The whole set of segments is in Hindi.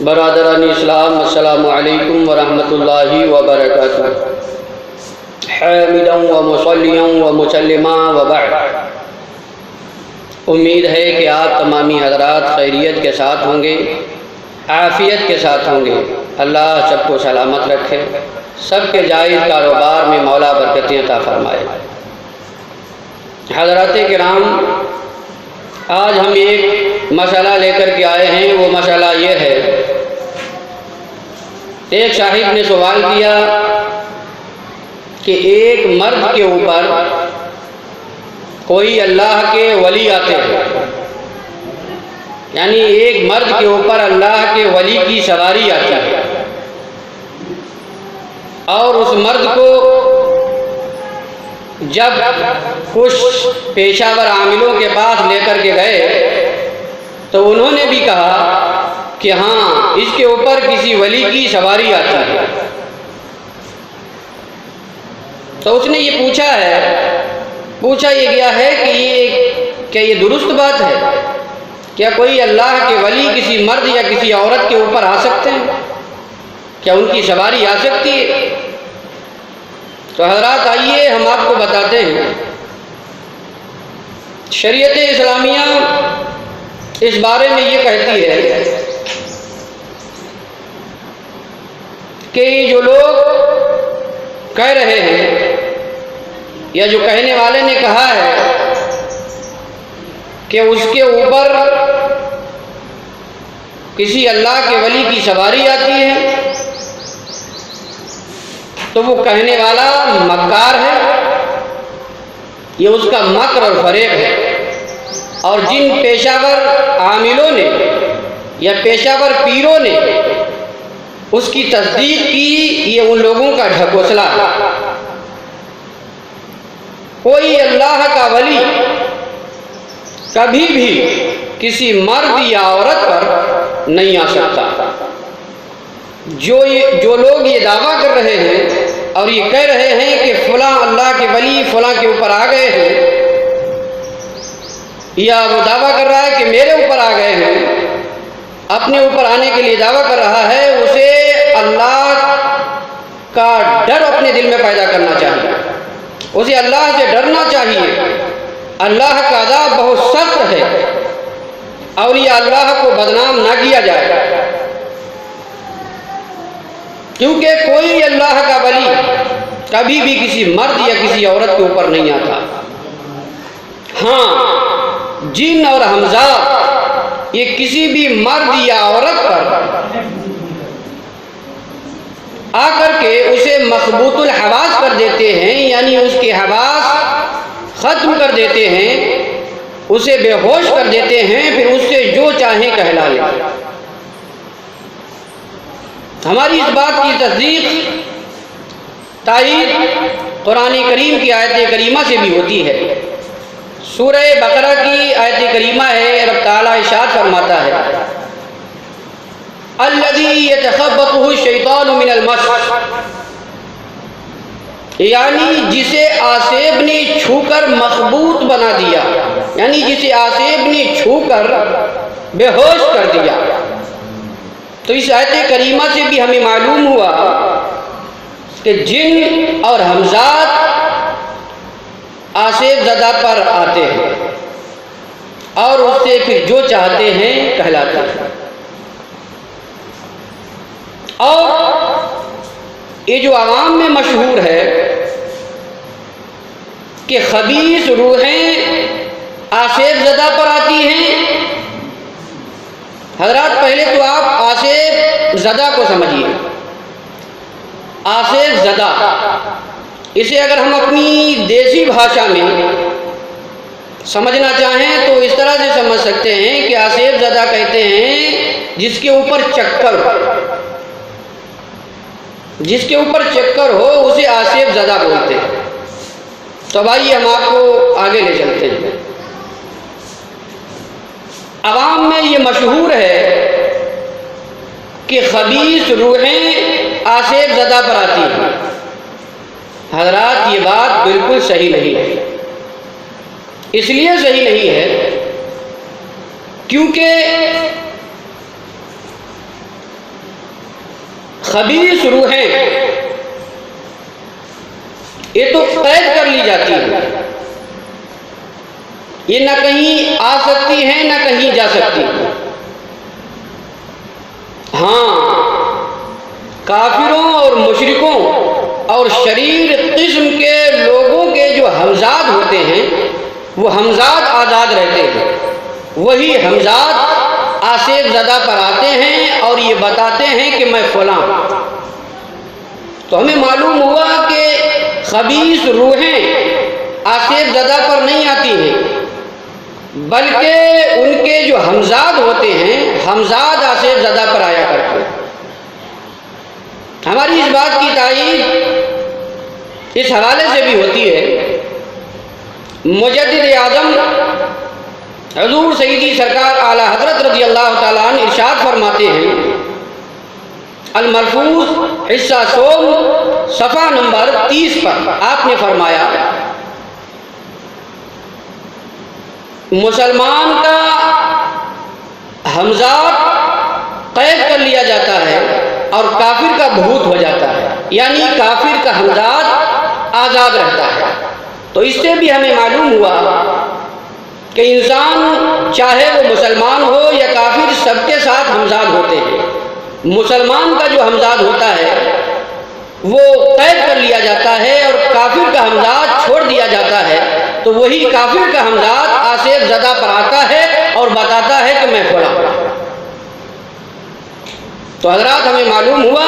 बरादरान इस्लाम, अस्सलामु अलैकुम व रहमतुल्लाहि व बरकातुहू। हामिदन व मुसल्लियन व मुसल्लिमा व बअद। उम्मीद है कि आप तमामी हज़रात खैरियत के साथ होंगे, आफ़ियत के साथ होंगे। अल्लाह सबको सलामत रखे, सबके जायज़ कारोबार में मौला बरकतें अता फरमाए। हज़रात किराम, आज हम एक मसला लेकर के आए हैं। वो मसला ये है, एक साहिब ने सवाल किया कि एक मर्द के ऊपर कोई अल्लाह के वली आते हैं, यानी एक मर्द के ऊपर अल्लाह के वली की सवारी आती है और उस मर्द को जब कुछ पेशावर आमिलों के पास लेकर के गए तो उन्होंने भी कहा कि हाँ, इसके ऊपर किसी वली की सवारी आती है। तो उसने ये पूछा ये गया है कि क्या ये दुरुस्त बात है? क्या कोई अल्लाह के वली किसी मर्द या किसी औरत के ऊपर आ सकते हैं? क्या उनकी सवारी आ सकती है? तो हज़रात, आइए हम आपको बताते हैं। शरीयत इस्लामिया इस बारे में ये कहती है कि जो लोग कह रहे हैं या जो कहने वाले ने कहा है कि उसके ऊपर किसी अल्लाह के वली की सवारी आती है, तो वो कहने वाला मक्कार है, ये उसका मकर और फरेब है। और जिन पेशावर आमिलों ने या पेशावर पीरों ने उसकी तस्दीक की, ये उन लोगों का ढकोसला है। कोई अल्लाह का वली कभी भी किसी मर्द या औरत पर नहीं आ सकता। जो लोग ये दावा कर रहे हैं और ये कह रहे हैं कि फलां अल्लाह के वली फलां के ऊपर आ गए हैं, या वो दावा कर रहा है कि मेरे ऊपर आ गए हैं, अपने ऊपर आने के लिए दावा कर रहा है, उसे अल्लाह का डर अपने दिल में पैदा करना चाहिए। उसे अल्लाह से डरना चाहिए। अल्लाह का अज़ाब बहुत सख्त है और ये अल्लाह को बदनाम ना किया जाए, क्योंकि कोई अल्लाह का वली कभी भी किसी मर्द या किसी औरत के ऊपर नहीं आता। हाँ, जिन और हमज़ात ये किसी भी मर्द या औरत पर आकर के उसे मखबूतुल हवास कर देते हैं, यानी उसके हवास ख़त्म कर देते हैं, उसे बेहोश कर देते हैं, फिर उससे जो चाहें कहला लें। हमारी इस बात की तस्दीक तायीद कुरान करीम की आयत करीमा से भी होती है। सूरह बकरा की आयत करीमा है, रब ताला इरशाद फरमाता है, अल्लज़ी यतखब्बतुहु शैतानु मिनल मस, यानी जिसे आसेब ने छूकर मखबूत बना दिया, यानी जिसे आसेब ने छूकर बेहोश कर दिया। तो इस आयत करीमा से भी हमें मालूम हुआ कि जिन और हमज़ात आसेब ज़दा पर आते हैं और उससे फिर जो चाहते हैं कहलाते हैं। और ये जो आवाम में मशहूर है कि खबीस रूहें आसेब ज़दा पर आती हैं। हज़रात, पहले तो आप आसेब ज़दा को समझिए। आसेब ज़दा, इसे अगर हम अपनी देसी भाषा में समझना चाहें तो इस तरह से समझ सकते हैं कि आसेब ज़दा कहते हैं जिसके ऊपर चक्कर हो, जिसके ऊपर चक्कर हो उसे आसेब ज़दा बोलते हैं। तो आइए हम आपको आगे ले चलते हैं। अवाम में ये मशहूर है कि खबीस रूहें आसेब ज़दा पर आती हैं। हज़रात, ये बात बिल्कुल सही नहीं है। इसलिए सही नहीं है क्योंकि खबीस रूहें ये तो कैद कर ली जाती है, ये न कहीं आ सकती हैं न कहीं जा सकती। हाँ, काफिरों और मुशरिकों और शरीर किस्म के लोगों के जो हमजाद होते हैं वो हमजाद आज़ाद रहते हैं। वही हमजाद आसेब ज़दा पर आते हैं और ये बताते हैं कि मैं फलां। तो हमें मालूम हुआ कि खबीस रूहें आसेब ज़दा पर नहीं आती हैं, बल्कि उनके जो हमजाद होते हैं हमजाद आसेब ज़दा पर आया करते हैं। हमारी इस बात की तायीद इस हवाले से भी होती है, मुजद्दिद आज़म हुज़ूर सय्यदी सरकार आला हज़रत रज़ी अल्लाह ताला अन्हु इरशाद फरमाते हैं, अल-मरफूज़ हिस्सा सोम सफ़ा नंबर 30 पर आपने फरमाया, मुसलमान का हमजाद कैद कर लिया जाता है और काफिर का भूत हो जाता है, यानी काफिर का हमजाद आज़ाद रहता है। तो इससे भी हमें मालूम हुआ कि इंसान चाहे वो मुसलमान हो या काफिर, सबके साथ हमजाद होते हैं। मुसलमान का जो हमजाद होता है वो कैद कर लिया जाता है और काफिर का हमजाद छोड़ दिया जाता है, तो वही काफिर का हमजाद आसेब ज़दा पर आता है और बताता है कि मैं फलां। तो हज़रात हमें मालूम हुआ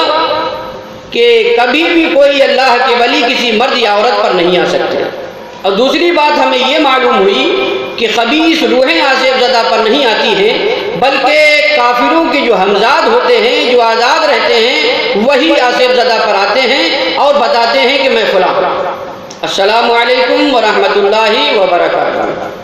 कि कभी भी कोई अल्लाह के वली किसी मर्द या औरत पर नहीं आ सकते। और दूसरी बात हमें ये मालूम हुई कि खबीस रूहें आसेब ज़दा पर नहीं आती हैं, बल्कि काफिरों के जो हमजाद होते हैं, जो आज़ाद रहते हैं, वही आसेब ज़दा पर आते हैं और बताते हैं कि मैं फलां। अस्सलामु अलैकुम व रहमतुल्लाहि व बरकातुहू।